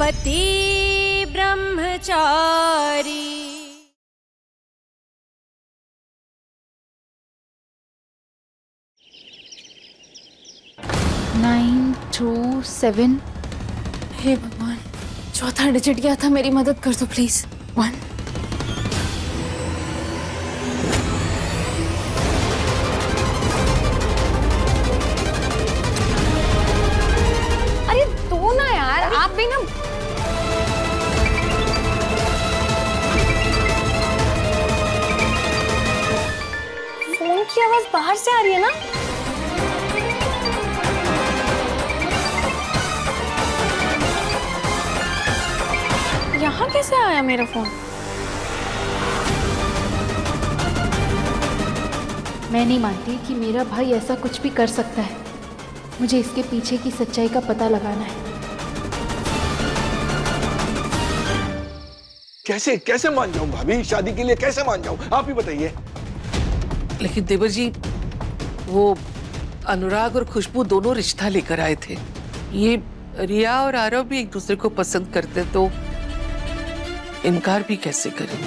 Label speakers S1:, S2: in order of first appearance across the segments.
S1: पति ब्रह्मचारी।
S2: 927। हे भगवान, चौथा डिजिट गया था, मेरी मदद कर दो प्लीज। 1। अरे दो ना यार, आप भी ना। फोन की आवाज बाहर से आ रही है ना। यहाँ कैसे आया मेरा फोन? मैं नहीं मानती कि मेरा भाई ऐसा कुछ भी कर सकता है। मुझे इसके पीछे की सच्चाई का पता लगाना है।
S3: कैसे कैसे मान जाऊं भाभी? शादी के लिए कैसे मान जाऊं? आप ही बताइए।
S4: लेकिन देवर जी, वो अनुराग और खुशबू दोनों रिश्ता लेकर आए थे। ये रिया और आरव भी एक दूसरे को पसंद करते, तो इनकार भी कैसे करें?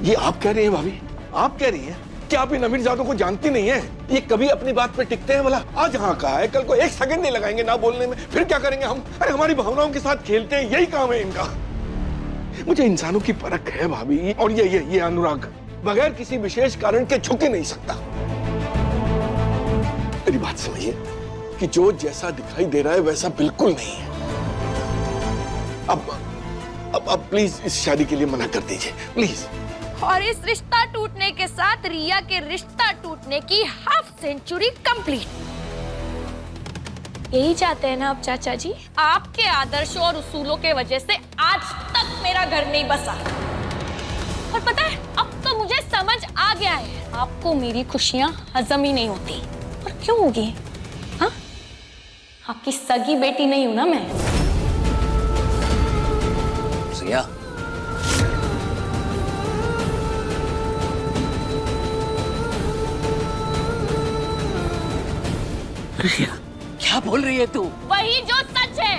S3: ये आप कह रही हैं भाभी? आप कह रही हैं कि आप इन अमीरजादों को जानती नहीं है? ये कभी अपनी बात पे टिकते हैं? भला आज हाँ कहा है, कल को एक सेकंड नहीं लगाएंगे ना बोलने में, फिर क्या करेंगे हम? अरे हमारी भावनाओं के साथ खेलते हैं, यही काम है इनका। मुझे इंसानों की परख है भाभी। और ये अनुराग बगैर किसी विशेष कारण के झुक ही नहीं सकता। मेरी बात समझिए कि जो जैसा दिखाई दे रहा है वैसा बिल्कुल नहीं है। अब प्लीज इस शादी के लिए मना कर दीजिए, प्लीज।
S1: और इस रिश्ता टूटने के साथ रिया के रिश्ता टूटने की हाफ सेंचुरी कंप्लीट। यही चाहते हैं ना आप चाचा जी? आपके आदर्शों और उसूलों के वजह से आज तक मेरा घर नहीं बसा। और पता है, अब तो मुझे समझ आ गया है, आपको मेरी खुशियां हजम ही नहीं होती। और क्यों होगी? हाँ, आपकी सगी बेटी नहीं हूं ना मैं।
S5: रिया,
S4: रिया, क्या बोल रही है तू?
S1: वही जो सच है।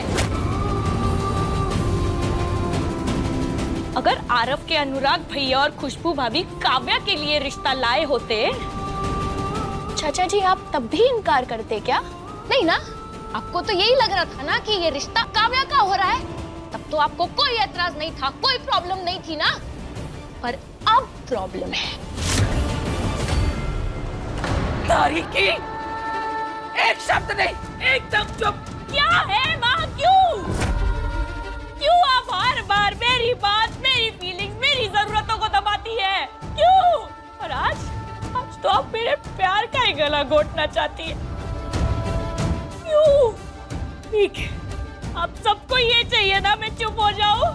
S1: अगर आरव के अनुराग भैया और खुशबू भाभी काव्या के लिए रिश्ता लाए होते, चाचा जी आप तब भी इनकार करते क्या? नहीं ना? आपको तो यही लग रहा था ना कि ये रिश्ता काव्या का हो रहा है। तब तो आपको कोई एतराज नहीं था, कोई प्रॉब्लम नहीं थी ना। पर अब प्रॉब्लम है।
S4: तारीकी, एक शब्द नहीं, एकदम चुप।
S1: क्या है माँ? क्यों आप हर बार मेरी बात, मेरी फीलिंग्स, मेरी जरूरतों को दबाती है? क्यों? और आज तो आप मेरे प्यार का ही गला घोटना चाहती है। क्यों? ठीक है, आप सबको ये चाहिए ना मैं चुप हो जाऊं?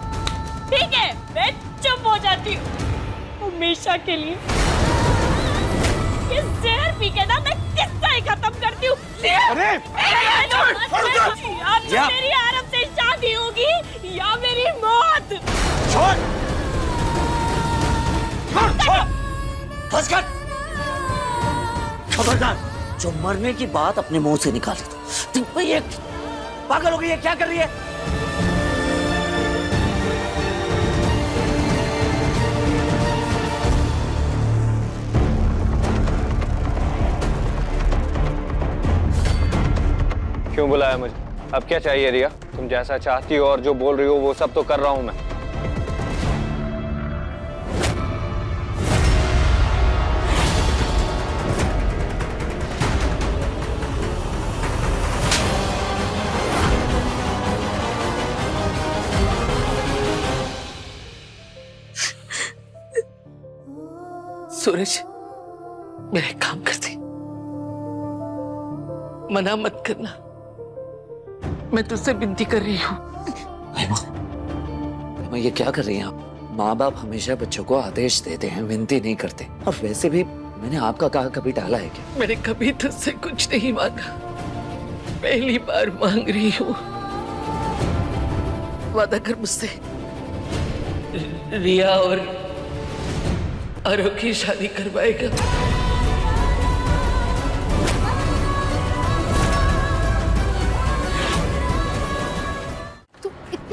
S1: ठीक है, मैं चुप हो जाती हूँ हमेशा के लिए। इस जहर पी के ना मैं किस्सा ही खत्म करती हूँ।
S3: अरे
S1: या मेरी आरव से शादी होगी या मेरी मौत।
S5: छोड़, बस कर। खबरदार, जो मरने की बात अपने मुंह से निकाल दे। तुम ये पागल हो गई है? क्या कर रही है?
S6: क्यों बुलाया मुझे? अब क्या चाहिए रिया? तुम जैसा चाहती हो और जो बोल रही हो वो सब तो कर रहा हूं मैं।
S4: सूरज, मेरा एक काम कर दे, मना मत करना, मैं तुझसे विनती कर रही हूँ।
S5: मैं ये क्या कर रही हैं आप? माँ बाप हमेशा बच्चों को आदेश देते हैं, विनती नहीं करते। और वैसे भी मैंने आपका कहा कभी टाला है क्या?
S4: मैंने कभी तुझसे कुछ नहीं मांगा, पहली बार मांग रही हूँ। वादा कर मुझसे, रिया और आरव की शादी करवाएगा।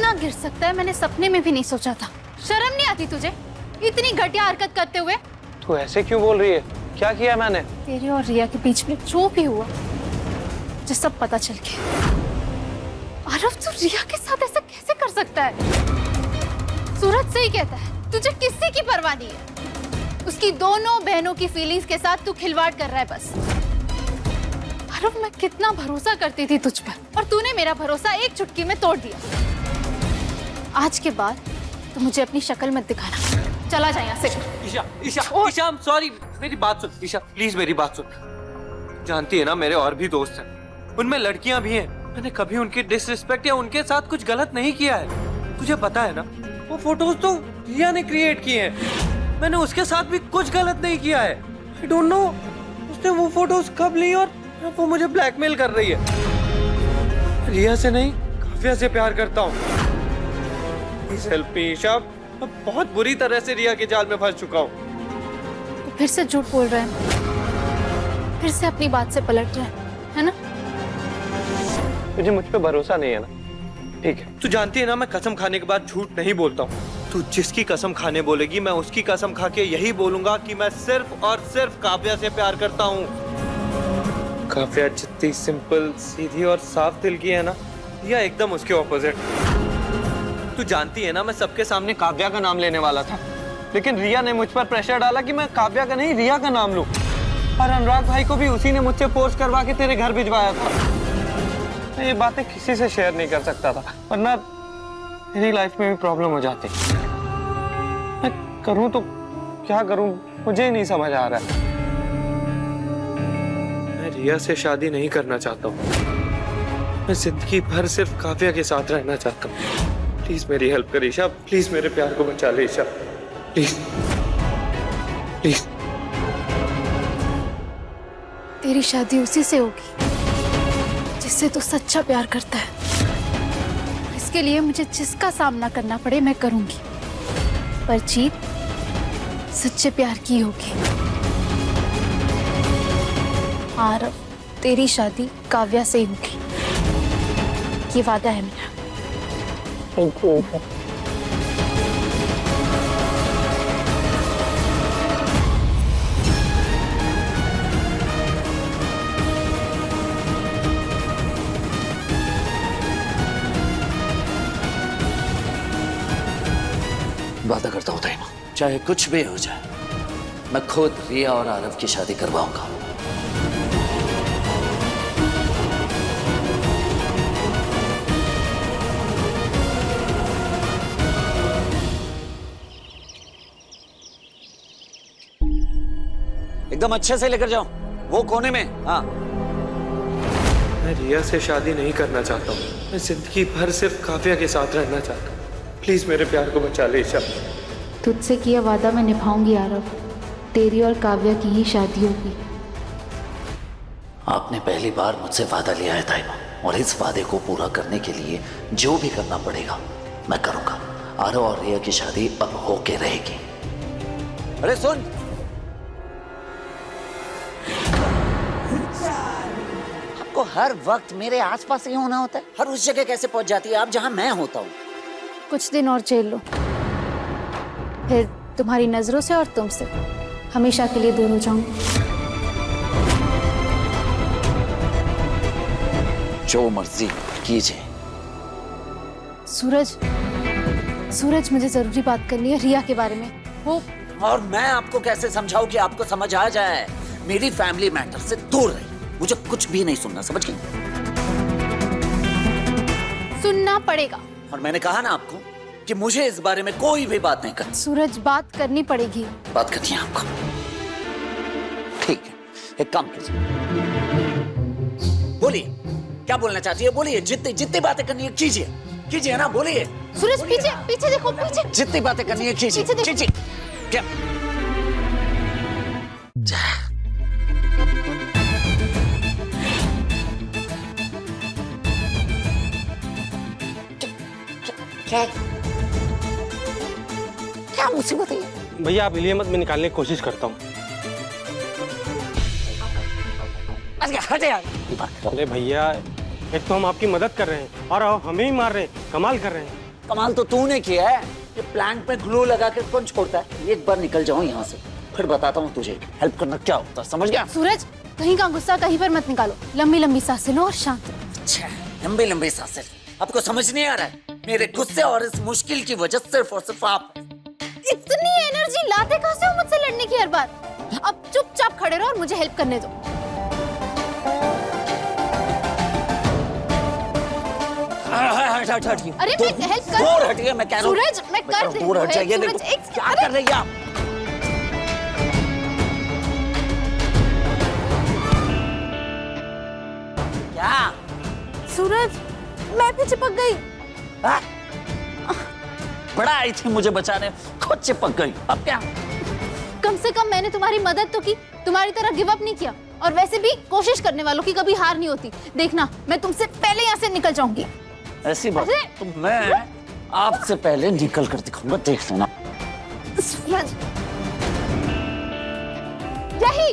S2: इतना गिर सकता है मैंने सपने में भी नहीं सोचा था। शर्म नहीं आती तुझे इतनी घटिया हरकत करते हुए?
S6: तू ऐसे क्यों बोल रही है? क्या किया मैंने?
S2: तेरे और रिया के बीच में जो भी हुआ मुझे सब पता चल गया। आरव, तू रिया के साथ ऐसा कैसे कर सकता है? सूरज सही कहता है, तुझे किसी की परवाह नहीं है। उसकी दोनों बहनों की फीलिंग्स के साथ तू खिलवाड़ कर रहा है बस। आरव, मैं कितना भरोसा करती थी तुझ पर और तूने मेरा भरोसा एक चुटकी में तोड़ दिया। आज के बाद तो मुझे अपनी शक्ल मत दिखाना। चला जा यहाँ से।
S7: Isha, Isha, Isha, I'm sorry। मेरी बात सुन ईशा, प्लीज मेरी बात सुन। जानती है ना मेरे और भी दोस्त हैं, उनमें लड़कियां भी हैं। मैंने कभी उनकी डिसरिस्पेक्ट या उनके साथ कुछ गलत नहीं किया है। तुझे पता है ना, वो फोटोज तो रिया ने क्रिएट किए हैं। मैंने उसके साथ भी कुछ गलत नहीं किया है। I don't know उसने वो फोटोज कब ली और वो मुझे ब्लैकमेल कर रही है। रिया से नहीं, काव्या से प्यार करता हूँ। प्लीज हेल्प मी ईशा, मैं बहुत बुरी तरह से रिया के जाल में फंस चुका हूँ।
S2: तो फिर से झूठ बोल रहे हैं, फिर से अपनी बात से पलट रहे हैं, है ना?
S6: तुझे मुझ पे भरोसा नहीं है ना? ठीक है।
S7: तू जानती है ना, मैं कसम खाने के बाद झूठ नहीं बोलता हूँ। तू जिसकी कसम खाने बोलेगी, मैं उसकी कसम खा के यही बोलूंगा कि मैं सिर्फ और सिर्फ काव्या से प्यार करता हूँ। काव्या जितनी सिंपल, सीधी और साफ दिल की है ना, या एकदम उसके ऑपोजिट। तू जानती है ना, मैं सबके सामने काव्या का नाम लेने वाला था, लेकिन रिया ने मुझ पर प्रेशर डाला कि मैं काव्या का नहीं रिया का नाम लूं। और अनुराग भाई को भी उसी ने मुझसे फोर्स करवा के तेरे घर भिजवाया था। मैं ये बातें किसी से शेयर नहीं कर सकता था, वरना मेरी लाइफ में भी प्रॉब्लम हो जाती। मैं करूं तो क्या करूं, मुझे ही नहीं समझ आ रहा है। मैं रिया से शादी नहीं करना चाहता हूँ। मैं जिंदगी भर सिर्फ काव्या के साथ रहना चाहता हूँ। प्लीज मेरी हेल्प कर ईशा, प्लीज मेरे प्यार को बचा ले ईशा, प्लीज प्लीज।
S2: तेरी शादी उसी से होगी जिससे तू सच्चा प्यार करता है। इसके लिए मुझे जिसका सामना करना पड़े मैं करूंगी, पर जीत सच्चे प्यार की होगी। आरव, तेरी शादी काव्या से ही होगी, ये वादा है मेरा।
S5: वादा करता हूँ ताइमा, चाहे कुछ भी हो जाए, मैं खुद रिया और आरव की शादी करवाऊंगा। एकदम अच्छे से लेकर जाओ, वो कोने में। हाँ,
S7: मैं रिया से शादी नहीं करना चाहता हूँ। मैं जिंदगी भर सिर्फ काव्या के साथ रहना चाहता हूँ। प्लीज मेरे प्यार को बचा ले ईशा।
S2: तुझसे किया वादा मैं निभाऊंगी आरव, तेरी और काव्या की ही शादी होगी।
S5: आपने पहली बार मुझसे वादा लिया है ताइमा, और इस वादे को पूरा करने के लिए जो भी करना पड़ेगा मैं करूंगा। आरव और रिया की शादी अब होके रहेगी। अरे सुन, आपको हर वक्त मेरे आसपास ही होना होता है? हर उस जगह कैसे पहुंच जाती है आप जहां मैं होता हूं?
S2: कुछ दिन और झेल लो, फिर तुम्हारी नजरों से और तुमसे हमेशा के लिए दूर हो जाऊंगी।
S5: जो मर्जी कीजिए।
S2: सूरज, सूरज, मुझे जरूरी बात करनी है रिया के बारे में। वो
S5: और मैं आपको कैसे समझाऊं कि आपको समझ आ जाए? मेरी फैमिली मैटर से दूर रही, मुझे कुछ भी नहीं सुनना, समझ गई?
S2: सुनना पड़ेगा।
S5: और मैंने कहा ना आपको कि मुझे इस बारे में कोई भी बात नहीं करनी।
S2: सूरज, बात करनी पड़ेगी।
S5: बात करनी है आपको? ठीक है, एक काम कीजिए, बोलिए क्या बोलना चाहती है, बोलिए। जितनी जितनी बातें करनी है कीजिए, कीजिए ना, बोलिए।
S2: सूरज, पीछे पीछे देखो, पीछे।
S5: जितनी बातें करनी है कीजिए,
S2: पीछे देखो।
S5: कीजिए। क्या क्या क्या मुसीबत है?
S8: भैया आप हिलिए मत, मैं निकालने की कोशिश करता हूँ।
S5: हट यार।
S8: अरे भैया, एक तो हम आपकी मदद कर रहे हैं और आप हमें ही मार रहे हैं, कमाल कर रहे हैं।
S5: कमाल तो तूने किया है। ये प्लांट में ग्लू लगा के कौन छोड़ता है? एक बार निकल जाऊं यहाँ से, फिर बताता हूँ तुझे हेल्प करना क्या होता है, समझ गया?
S2: सूरज, कहीं का गुस्सा कहीं पर मत निकालो। लंबी लंबी सांसें लो और शांत रहो।
S5: अच्छा, लंबी लंबी सांसें। आपको समझ नहीं आ रहा है? मेरे गुस्से और इस मुश्किल की वजह सिर्फ और सिर्फ आप।
S2: इतनी एनर्जी लाते कहाँ से हो मुझसे लड़ने की हर बार? अब चुपचाप खड़े रहो और मुझे हेल्प करने दो।
S5: हटिए।
S2: अरे मैं हेल्प कर।
S5: दूर हटिए, मैं कह रहा हूँ।
S2: सूरज, मैं कर रही हूँ।
S5: दूर हट जाइए।
S2: सूरज,
S5: देखो, क्या कर रही हैं आप? क्या?
S2: सूरज, मैं भी चिपक गई।
S5: हाँ? बड़ा आई थी मुझे बचाने, खुद चिपक गई। अब क्या?
S2: कम से कम मैंने तुम्हारी मदद तो की, तुम्हारी तरह गिव अप नहीं किया। और वैसे भी कोशिश करने वालों की कभी हार नहीं होती। देखना, मैं तुमसे पहले यहाँ से निकल जाऊंगी।
S5: ऐसी बात तो मैं आपसे पहले निकल कर दिखाऊंगा, देख लेना।
S2: सूरज, यही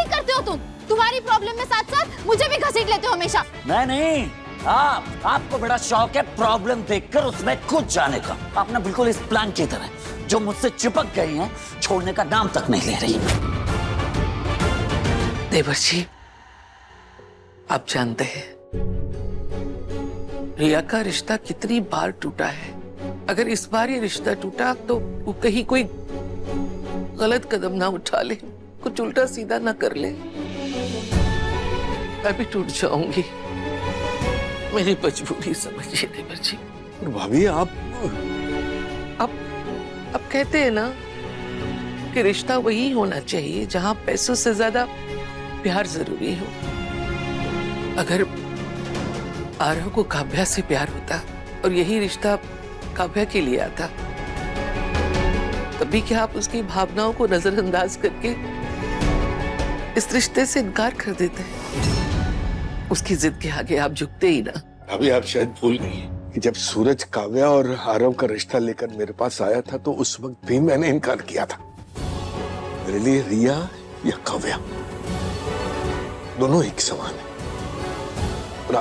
S2: करते हो तुम। तुम्हारी प्रॉब्लम में साथ साथ मुझे भी घसीट लेते हो हमेशा।
S5: मैं नहीं, आपको बड़ा शौक है प्रॉब्लम देखकर उसमें कूद जाने का। आप ना बिल्कुल इस प्लान की तरह, जो मुझसे चिपक गई हैं, छोड़ने का नाम तक नहीं ले रही।
S4: देवर जी, आप जानते हैं रिया का रिश्ता कितनी बार टूटा है। अगर इस बार ये रिश्ता टूटा तो वो कहीं कोई गलत कदम ना उठा ले, कुछ उल्टा सीधा ना कर ले, मैं भी टूट जाऊंगी। मेरी मजबूरी समझिए देवर जी।
S3: भाभी आप
S4: कहते हैं ना कि रिश्ता वही होना चाहिए जहां पैसों से ज्यादा प्यार जरूरी हो। अगर आरव को काव्या से प्यार होता और यही रिश्ता काव्या के लिए आता, तभी क्या आप उसकी भावनाओं को नजरअंदाज करके इस रिश्ते से इनकार कर देते हैं? उसकी जिद के आगे आप झुकते ही ना।
S3: अभी आप शायद भूल गई कि जब सूरज काव्या और आरव का रिश्ता लेकर मेरे पास आया था तो उस वक्त भी मैंने इनकार किया था। मेरे लिए रिया या काव्या दोनों एक समान है। और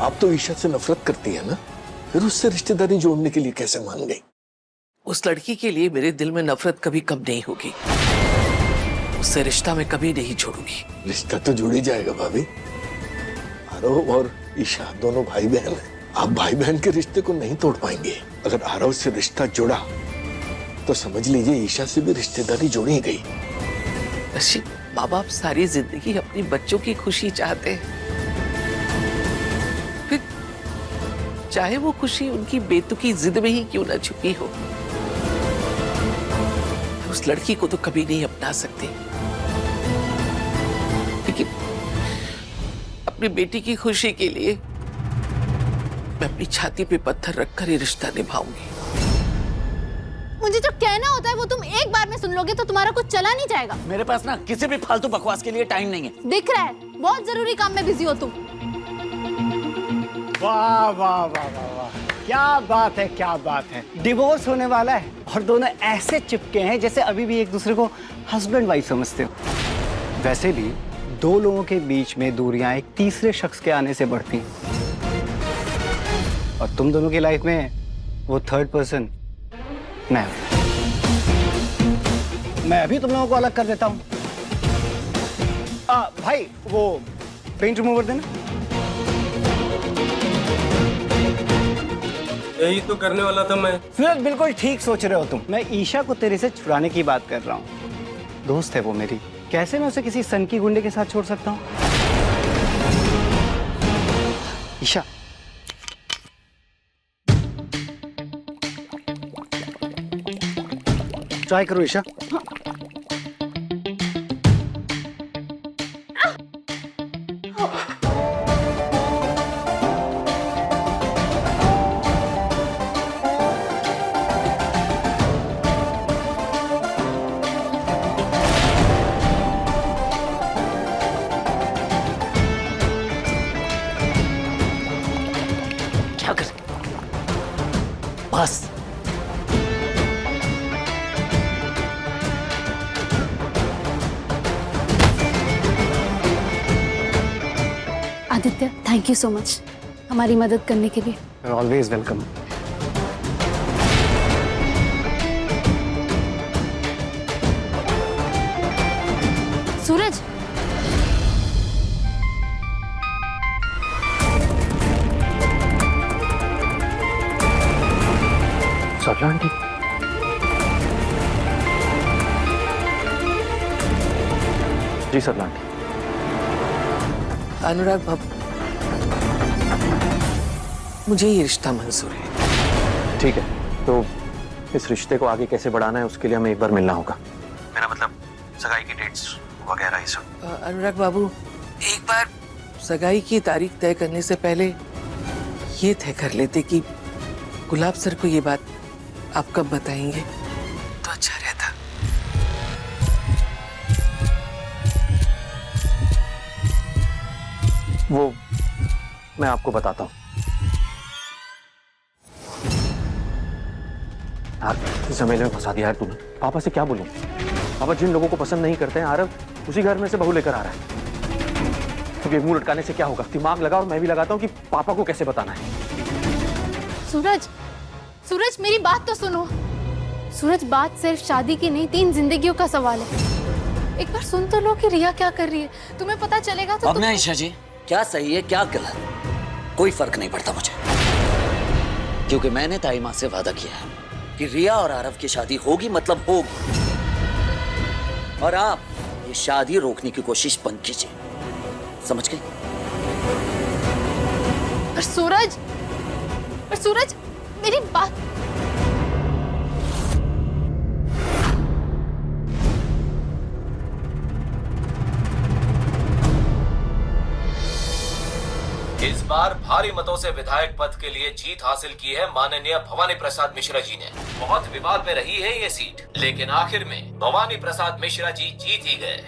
S3: आप तो ईशा से नफरत करती है ना, फिर उससे रिश्तेदारी जोड़ने के लिए कैसे मान गई?
S4: उस लड़की के लिए मेरे दिल में नफरत कभी कम नहीं होगी। उससे रिश्ता मैं कभी नहीं छोड़ूंगी।
S3: रिश्ता तो जुड़ ही जाएगा भाभी। आरव और ईशा दोनों भाई बहन हैं। आप भाई बहन के रिश्ते को नहीं तोड़ पाएंगे। अगर आरव से रिश्ता जुड़ा तो समझ लीजिए ईशा से भी रिश्तेदारी जुड़ी गई।
S4: माँ बाप सारी जिंदगी अपनी बच्चों की खुशी चाहते हैं, फिर चाहे वो खुशी उनकी बेतुकी जिद में ही क्यों ना छुपी हो। उस लड़की को तो कभी नहीं अपना सकते, लेकिन अपनी बेटी की खुशी के लिए मैं अपनी छाती पे पत्थर रखकर ये रिश्ता निभाऊंगी।
S2: मुझे जो कहना होता है वो तुम एक बार में सुन लोगे तो तुम्हारा कुछ चला नहीं जाएगा।
S5: मेरे पास ना किसी भी फालतू बकवास के लिए टाइम नहीं है।
S2: दिख रहा है, बहुत जरूरी काम में बिजी हो तुम।
S9: वाह वाह वाह वाह वाह, क्या बात है, क्या बात है। डिवोर्स होने वाला है और दोनों ऐसे चिपके हैं जैसे अभी भी एक दूसरे को हस्बैंड वाइफ समझते हो। वैसे भी दो लोगों के बीच में दूरियां एक तीसरे शख्स के आने से बढ़ती हैं। और तुम दोनों की लाइफ में वो थर्ड पर्सन मैं हूं। मैं अभी तुम लोगों को अलग कर देता हूं। भाई वो पेंट रिमूवर देना।
S8: यही तो करने वाला था मैं।
S9: सूरज, बिल्कुल ठीक सोच रहे हो तुम। मैं ईशा को तेरे से छुड़ाने की बात कर रहा हूँ। दोस्त है वो मेरी, कैसे मैं उसे किसी सनकी गुंडे के साथ छोड़ सकता हूँ? ईशा, ट्राई करो ईशा।
S5: क्या कर बस
S2: Aditya, thank you so much. हमारी मदद करने के लिए।
S9: Always welcome.
S2: Suraj,
S9: Sarla aunty, जी सरला आंटी।
S4: अनुराग बाबू, मुझे ये रिश्ता मंजूर है।
S10: ठीक है, तो इस रिश्ते को आगे कैसे बढ़ाना है उसके लिए हमें एक बार मिलना होगा। मेरा मतलब सगाई की डेट्स वगैरह ये सब।
S4: अनुराग बाबू, एक बार सगाई की तारीख तय करने से पहले ये तय कर लेते कि गुलाब सर को ये बात आप कब बताएंगे तो अच्छा रहता।
S10: वो मैं आपको बताता हूँ। यार झमेले में फंसा दिया यार तूने। पापा से क्या बोलूं? पापा जिन लोगों को पसंद नहीं करते हैं आरव उसी घर में से बहू लेकर आ रहा है। तो ये मुंह लटकाने से क्या होगा? दिमाग लगा और मैं भी लगाता हूँ कि पापा को कैसे बताना है।
S2: सूरज, सूरज मेरी बात तो सुनो। सूरज, बात सिर्फ शादी की नहीं, 3 जिंदगियों का सवाल है। एक बार सुन तो लो कि रिया क्या कर रही है, तुम्हें पता चलेगा तो।
S5: अब ना ईशा जी, क्या सही है क्या गलत, कोई फर्क नहीं पड़ता मुझे, क्योंकि मैंने ताई माँ से वादा किया है कि रिया और आरव की शादी होगी मतलब होगी, और आप ये शादी रोकने की कोशिश बंद कीजिए, समझ गए?
S2: पर सूरज मेरी बात।
S11: इस बार भारी मतों से विधायक पद के लिए जीत हासिल की है माननीय भवानी प्रसाद मिश्रा जी ने। बहुत विवाद में रही है ये सीट, लेकिन आखिर में भवानी प्रसाद मिश्रा जी जीत ही गए।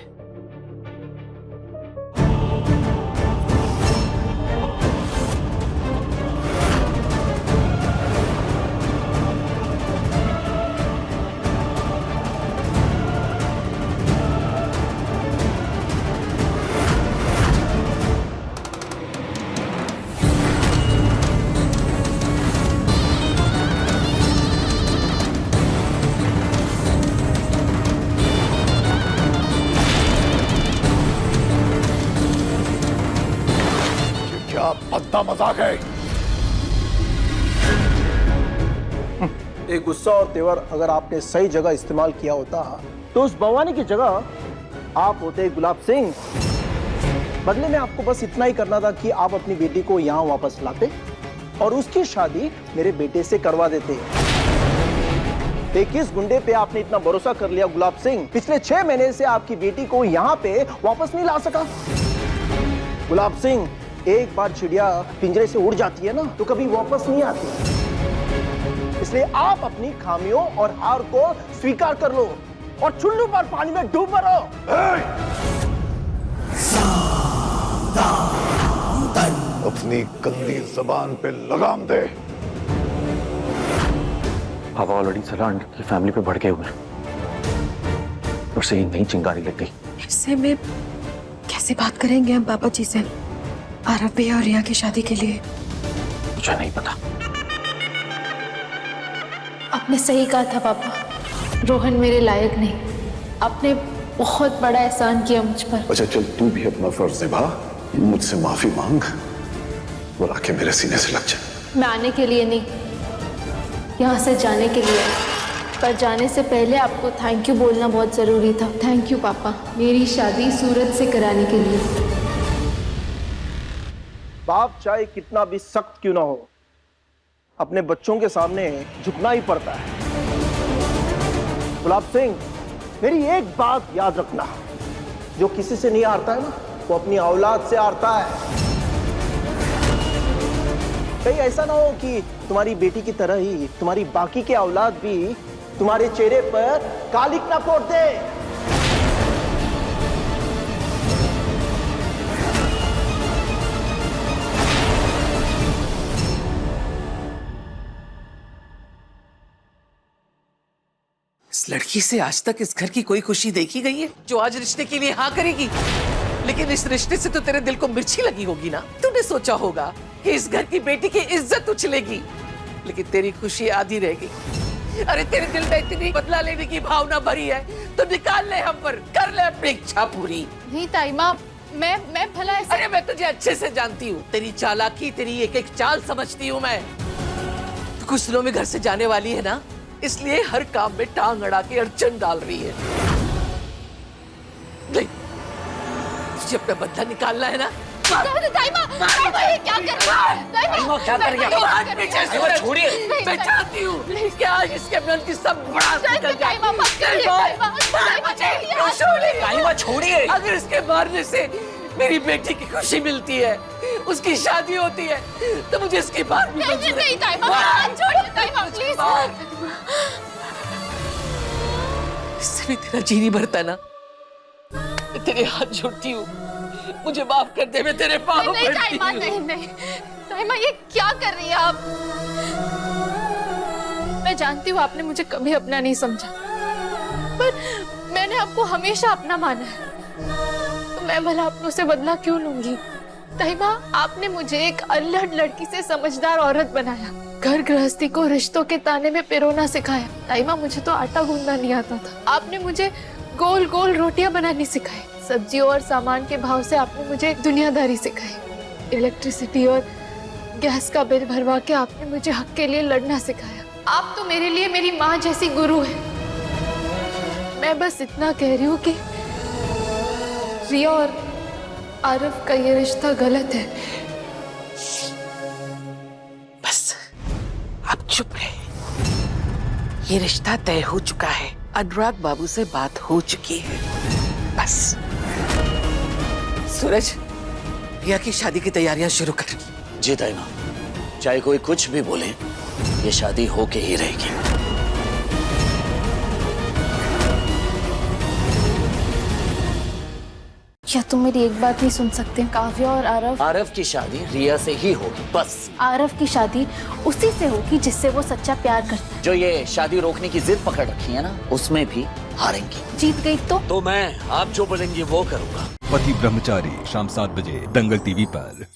S3: भद्दा मजाक है।
S12: एक गुस्सा और तेवर अगर आपने सही जगह इस्तेमाल किया होता तो उस भवानी की जगह आप होते गुलाब सिंह। बदले में आपको बस इतना ही करना था कि आप अपनी बेटी को यहाँ वापस लाते और उसकी शादी मेरे बेटे से करवा देते। किस गुंडे पे आपने इतना भरोसा कर लिया गुलाब सिंह? पिछले 6 महीने से आपकी बेटी को यहाँ पे वापस नहीं ला सका। गुलाब सिंह, एक बार चिड़िया पिंजरे से उड़ जाती है ना तो कभी वापस नहीं आती। इसलिए आप अपनी खामियों और हार को स्वीकार कर लो और चुल्लू पर पानी में डूब मरो।
S3: अपनी गंदी जबान पे लगाम दे।
S10: पापा ऑलरेडी सलाह की फैमिली पे बढ़ गए हुए हैं और से ही नई चिंगारी लग गई।
S13: इससे में कैसे बात करेंगे हम पापा जी से आरव भैया और रिया की शादी के लिए?
S10: मुझे नहीं पता।
S2: आपने सही कहा था पापा, रोहन मेरे लायक नहीं। आपने बहुत बड़ा एहसान किया मुझ पर।
S3: अच्छा चल, तू भी अपना फर्ज निभा, मुझसे माफी मांग और आके मेरे सीने से लग जा।
S2: मैं आने के लिए नहीं, यहाँ से जाने के लिए। पर जाने से पहले आपको थैंक यू बोलना बहुत जरूरी था। थैंक यू पापा, मेरी शादी सूरज से कराने के लिए।
S12: बाप चाहे कितना भी सख्त क्यों ना हो, अपने बच्चों के सामने झुकना ही पड़ता है। गुलाब सिंह, मेरी एक बात याद रखना, जो किसी से नहीं हारता है ना वो अपनी औलाद से हारता है। कहीं ऐसा ना हो कि तुम्हारी बेटी की तरह ही तुम्हारी बाकी के औलाद भी तुम्हारे चेहरे पर कालिक ना पोत दे।
S4: इस लड़की से आज तक इस घर की कोई खुशी देखी गई है जो आज रिश्ते के लिए हाँ करेगी? लेकिन इस रिश्ते से तो तेरे दिल को मिर्ची लगी होगी ना। तूने सोचा होगा कि इस घर की बेटी की इज्जत उछलेगी, लेकिन तेरी खुशी आधी रहेगी। अरे तेरे दिल में इतनी बदला लेने की भावना भरी है तो निकाल ले हम पर, कर ले अपनी इच्छा पूरी।
S2: नहीं ताई माँ, मैं भला ऐसे...
S4: अरे मैं तुझे अच्छे से जानती हूँ, तेरी चालाकी, तेरी एक एक चाल समझती हूँ मैं। तो कुछ दिनों में घर से जाने वाली है ना, इसलिए हर काम में टांग अड़ा के अड़चन डाल रही है। नहीं, तुझे अपना बदला निकालना है ना?
S2: ताई माँ, ये क्या कर रही है? ताई माँ,
S5: क्या कर रही है?
S4: छोड़िए, मैं चाहती हूँ कि आज इसके मन की सब बड़ा निकल जाए।
S5: छोड़िए।
S4: अगर इसके मारने से मेरी बेटी की खुशी मिलती है, उसकी शादी होती है, तो मुझे इसके बाद भी
S2: नहीं ताई माँ, छोड़िए ताई माँ, प्लीज।
S4: इससे भी तेरा जी नहीं भरता ना? मैं तेरे हाथ जोड़ती हूँ, मुझे माफ कर दे, मैं तेरे पाँव
S2: नहीं ताई माँ, नहीं ताई माँ, ये क्या कर रही है आप? मैं जानती हूँ आपने मुझे कभी अपना नहीं समझा, पर मैंने आपको हमेशा अपना माना है, तो मैं भला अपनों से बदला क्यों लूंगी? ताई माँ, आपने मुझे एक अल्हड़ लड़की से समझदार औरत बनाया, घर गृहस्थी को रिश्तों के ताने में पिरोना सिखाया। ताई माँ, मुझे तो आटा गूंदना नहीं आता था, आपने मुझे गोल गोल रोटियां बनानी सिखाई। सब्जियों और सामान के भाव से आपने मुझे दुनियादारी सिखाई। इलेक्ट्रिसिटी और गैस का बिल भरवा के आपने मुझे हक के लिए लड़ना सिखाया। आप तो मेरे लिए मेरी माँ जैसी गुरु है। मैं बस इतना कह रही हूँ कि रिया और आरव का ये रिश्ता गलत है।
S4: बस अब चुप रहे। ये रिश्ता तय हो चुका है, अनुराग बाबू से बात हो चुकी है, बस। सूरज, रिया की शादी की तैयारियां शुरू कर।
S5: जी ताई माँ, चाहे कोई कुछ भी बोले, ये शादी होके ही रहेगी।
S2: क्या तुम मेरी एक बात नहीं सुन सकते? काव्या और
S5: आरव की शादी रिया से ही होगी, बस।
S2: आरव की शादी उसी से होगी जिससे वो सच्चा प्यार करता है।
S5: जो ये शादी रोकने की जिद पकड़ रखी है ना, उसमें भी हारेंगी।
S2: जीत गई तो
S5: मैं आप जो बोलेंगे वो करूंगा।
S14: पति ब्रह्मचारी, शाम 7 बजे दंगल टीवी पर।